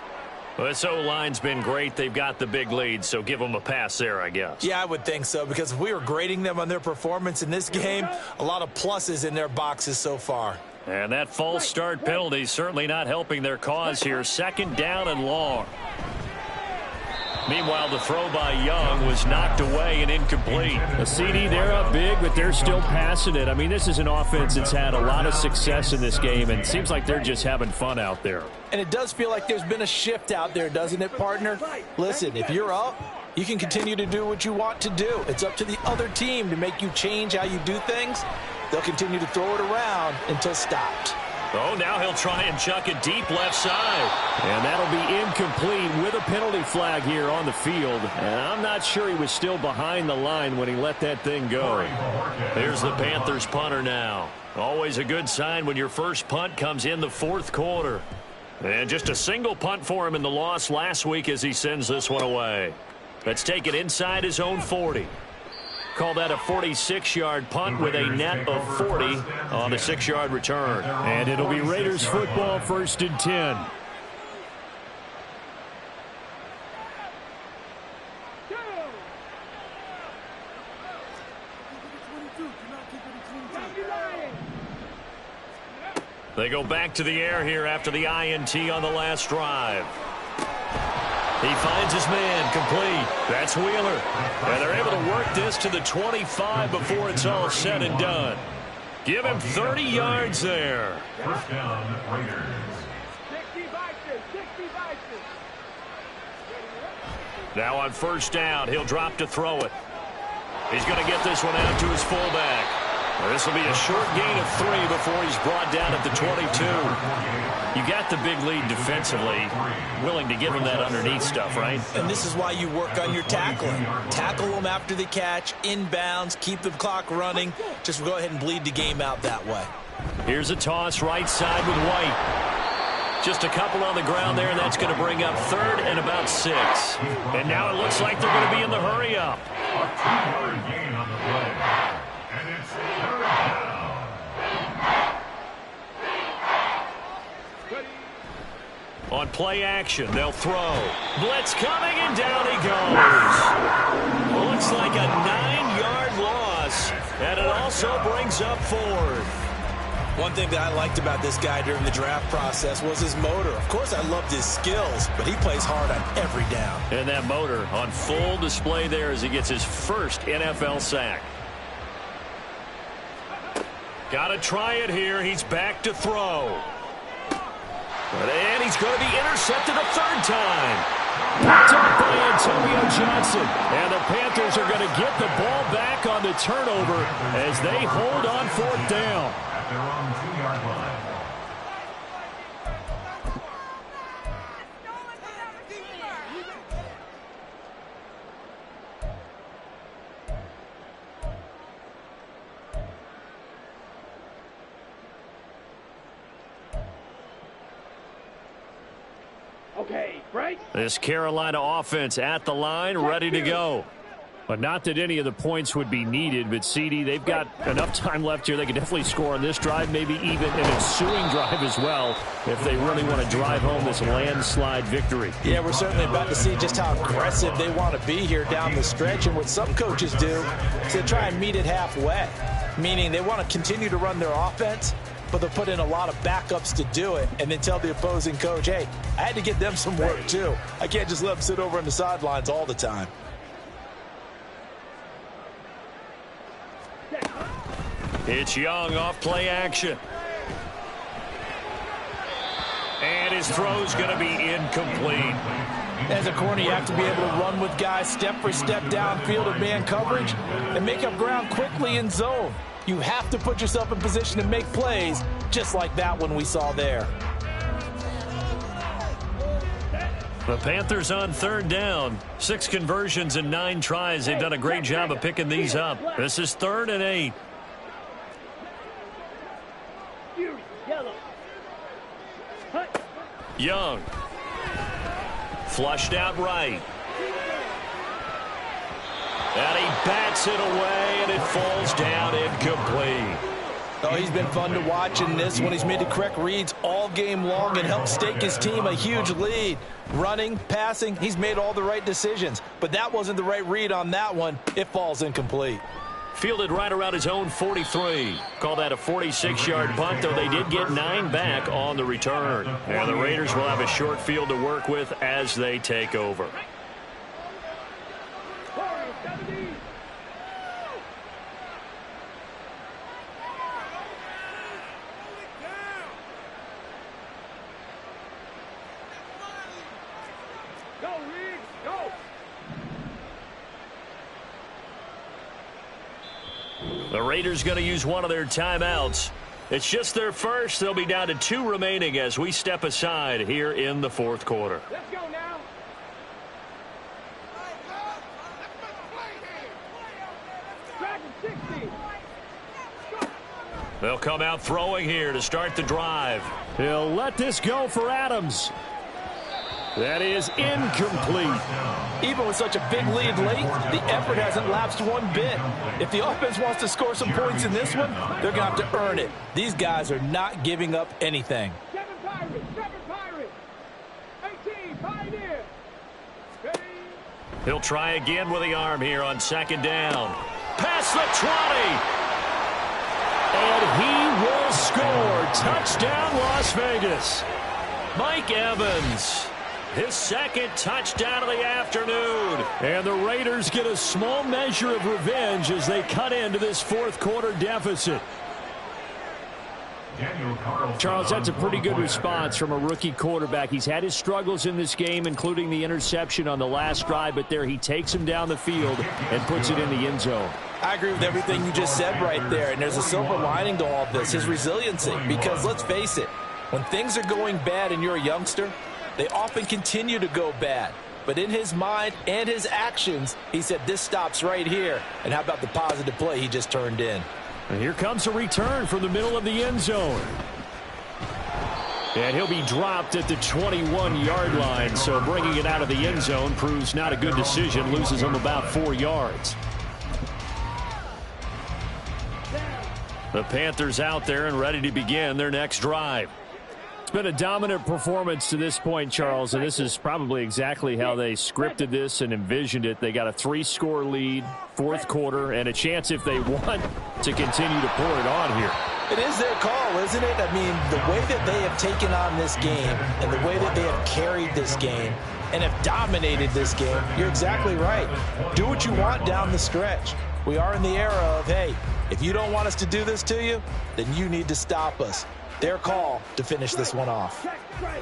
Well, this O-line's been great. They've got the big lead, so give them a pass there, I guess. Yeah, I would think so, because if we were grading them on their performance in this game, a lot of pluses in their boxes so far. And that false start penalty certainly not helping their cause here. Second down and long. Meanwhile, the throw by Young was knocked away and incomplete. A CD, they're up big, but they're still passing it. I mean, this is an offense that's had a lot of success in this game, and it seems like they're just having fun out there. And it does feel like there's been a shift out there, doesn't it, partner? Listen, if you're up, you can continue to do what you want to do. It's up to the other team to make you change how you do things. They'll continue to throw it around until stopped. Oh, now he'll try and chuck it deep left side. And that'll be incomplete with a penalty flag here on the field. And I'm not sure he was still behind the line when he let that thing go. Here's the Panthers punter now. Always a good sign when your first punt comes in the fourth quarter. And just a single punt for him in the loss last week as he sends this one away. Let's take it inside his own 40. Call that a 46-yard punt with a net of 40 on the 6-yard return. And it'll be Raiders football, 1st and 10. They go back to the air here after the INT on the last drive. He finds his man, complete. That's Wheeler. And they're able to work this to the 25 before it's all said and done. Give him 30 yards there. First down, Raiders. 65. Now on first down, he'll drop to throw it. He's going to get this one out to his fullback. This will be a short gain of 3 before he's brought down at the 22. You got the big lead defensively, willing to give him that underneath stuff, right? And this is why you work on your tackling. Tackle them after the catch, inbounds, keep the clock running. Just go ahead and bleed the game out that way. Here's a toss right side with White. Just a couple on the ground there, and that's going to bring up 3rd and about 6. And now it looks like they're going to be in the hurry-up. A 2-yard gain on the play. And it's 3rd down. On play action, they'll throw. Blitz coming, and down he goes. Looks like a 9-yard loss, and it also brings up 4th. One thing that I liked about this guy during the draft process was his motor. Of course, I loved his skills, but he plays hard on every down. And that motor on full display there as he gets his first NFL sack. Got to try it here. He's back to throw. And he's going to be intercepted a 3rd time. Picked up by Antonio Johnson. And the Panthers are going to get the ball back on the turnover as they hold on 4th down. At their own 2-yard line. Okay, break. This Carolina offense at the line, ready to go. But not that any of the points would be needed, but CD, they've got enough time left here. They can definitely score on this drive, maybe even an ensuing drive as well, if they really want to drive home this landslide victory. Yeah, we're certainly about to see just how aggressive they want to be here down the stretch. And what some coaches do is they try and meet it halfway, meaning they want to continue to run their offense, but they'll put in a lot of backups to do it and then tell the opposing coach, hey, I had to get them some work too. I can't just let them sit over on the sidelines all the time. It's Young off play action. And his throw's going to be incomplete. As a corner, you have to be able to run with guys step for step downfield in man coverage and make up ground quickly in zone. You have to put yourself in position to make plays just like that one we saw there. The Panthers on third down. 6 conversions and 9 tries. They've done a great job of picking these up. This is 3rd and 8. Young. Flushed out right. And he bats it away, and it falls down incomplete. Oh, he's been fun to watch in this one. He's made the correct reads all game long and helped stake his team a huge lead. Running, passing, he's made all the right decisions. But that wasn't the right read on that one. It falls incomplete. Fielded right around his own 43. Call that a 46-yard punt, though they did get 9 back on the return. And the Raiders will have a short field to work with as they take over. The Raiders going to use one of their timeouts. It's just their first. They'll be down to 2 remaining as we step aside here in the 4th quarter. Let's go now. They'll come out throwing here to start the drive. He'll let this go for Adams. That is incomplete. Even with such a big lead late, the effort hasn't lapsed one bit. If the offense wants to score some points in this one, they're going to have to earn it. These guys are not giving up anything. 7 Pirates, 18 Pioneer. He'll try again with the arm here on 2nd down. Past the 20. And he will score. Touchdown, Las Vegas. Mike Evans. His 2nd touchdown of the afternoon. And the Raiders get a small measure of revenge as they cut into this 4th quarter deficit. Charles, that's a pretty good response from a rookie quarterback. He's had his struggles in this game, including the interception on the last drive, but there he takes him down the field and puts it in the end zone. I agree with everything you just said right there, and there's a silver lining to all of this, his resiliency. Because let's face it, when things are going bad and you're a youngster, they often continue to go bad. But in his mind and his actions, he said this stops right here. And how about the positive play he just turned in? And here comes a return from the middle of the end zone. And he'll be dropped at the 21-yard line. So bringing it out of the end zone proves not a good decision. Loses him about 4 yards. The Panthers out there and ready to begin their next drive. It's been a dominant performance to this point, Charles, and this is probably exactly how they scripted this and envisioned it. They got a 3-score lead, 4th quarter, and a chance if they want to continue to pour it on here. It is their call, isn't it? I mean, the way that they have taken on this game and the way that they have carried this game and have dominated this game, you're exactly right. Do what you want down the stretch. We are in the era of, hey, if you don't want us to do this to you, then you need to stop us. Their call to finish this one off.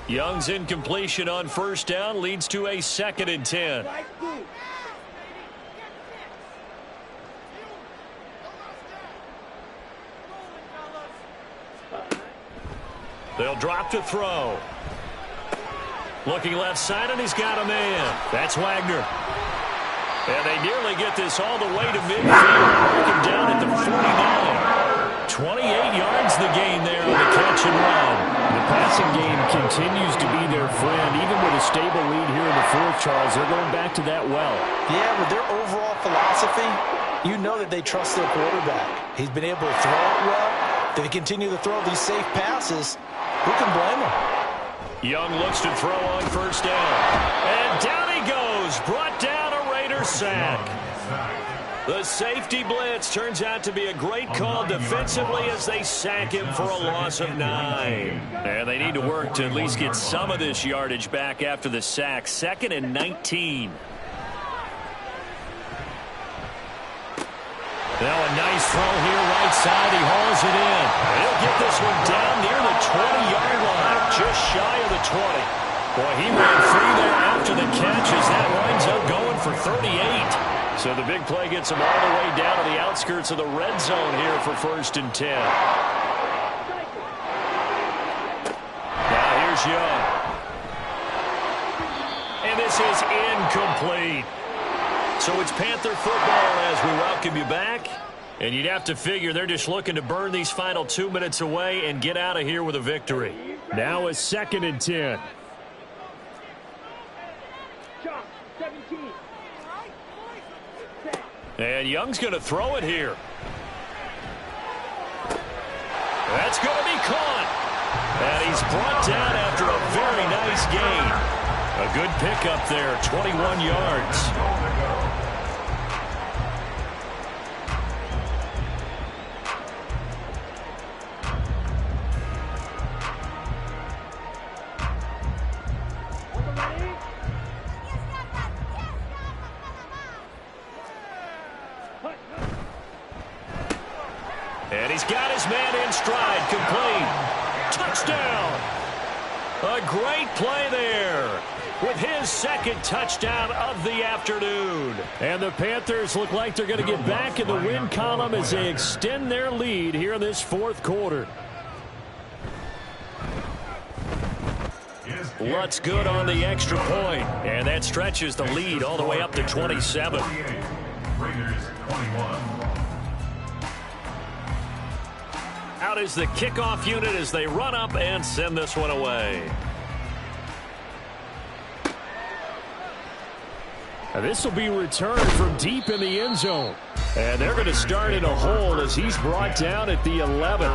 Young's incompletion on 1st down leads to a 2nd and 10. They'll drop to throw. Looking left side, and he's got a man. That's Wagner. And they nearly get this all the way to midfield. Breaking down at the 49. 28 yards the gain there on the catch and run. The passing game continues to be their friend. Even with a stable lead here in the fourth, Charles, they're going back to that well. Yeah, with their overall philosophy, you know that they trust their quarterback. He's been able to throw it well. They continue to throw these safe passes. Who can blame him? Young looks to throw on first down. And down he goes. Brought down a Raiders sack. The safety blitz turns out to be a great call defensively as they sack him for a loss of 9. And they need to work to at least get some of this yardage back after the sack. 2nd and 19. Now a nice throw here right side. He hauls it in. He'll get this one down near the 20-yard line, just shy of the 20. Boy, he ran free there after the catch as that winds up going for 38. So the big play gets him all the way down to the outskirts of the red zone here for 1st and 10. Now here's Young. And this is incomplete. So it's Panther football as we welcome you back. And you'd have to figure they're just looking to burn these final 2 minutes away and get out of here with a victory. Now a 2nd and 10. Shot, 17. And Young's going to throw it here. That's going to be caught. And he's brought down after a very nice gain. A good pickup there, 21 yards. And he's got his man in stride, complete. Touchdown. A great play there with his 2nd touchdown of the afternoon. And the Panthers look like they're going to get back in the win column as they extend their lead here in this 4th quarter. What's good on the extra point? And that stretches the lead all the way up to 27. Raiders 21. Out is the kickoff unit as they run up and send this one away. And this will be returned from deep in the end zone. And they're going to start in a hole as he's brought down at the 11.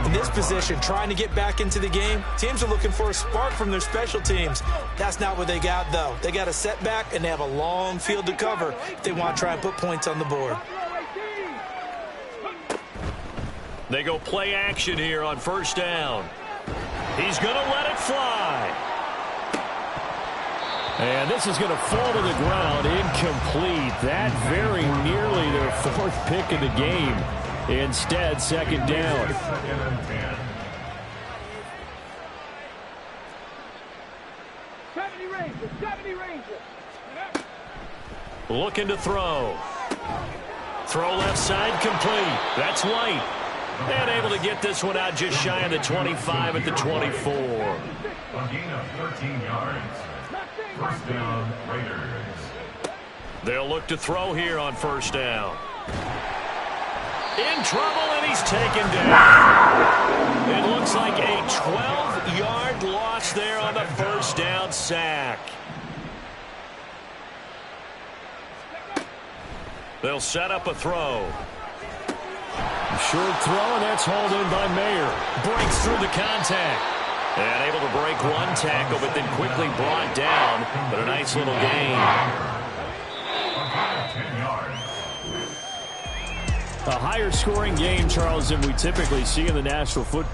In this position, trying to get back into the game, teams are looking for a spark from their special teams. That's not what they got, though. They got a setback, and they have a long field to cover if they want to try and put points on the board. They go play action here on first down. He's going to let it fly. And this is going to fall to the ground, incomplete. That very nearly their 4th pick of the game. Instead, 2nd down. 2nd and 10. 70 Rangers, 70 Rangers. Looking to throw. Throw left side, complete. That's White. And able to get this one out just shy of the 25 at the 24. A gain of 13 yards. 1st down, Raiders. They'll look to throw here on first down. In trouble, and he's taken down. It looks like a 12-yard loss there on the first down sack. They'll set up a throw. Short throw, and that's hauled in by Mayer. Breaks through the contact. And able to break one tackle, but then quickly brought down. But a nice little gain. A higher scoring game, Charles, than we typically see in the National Football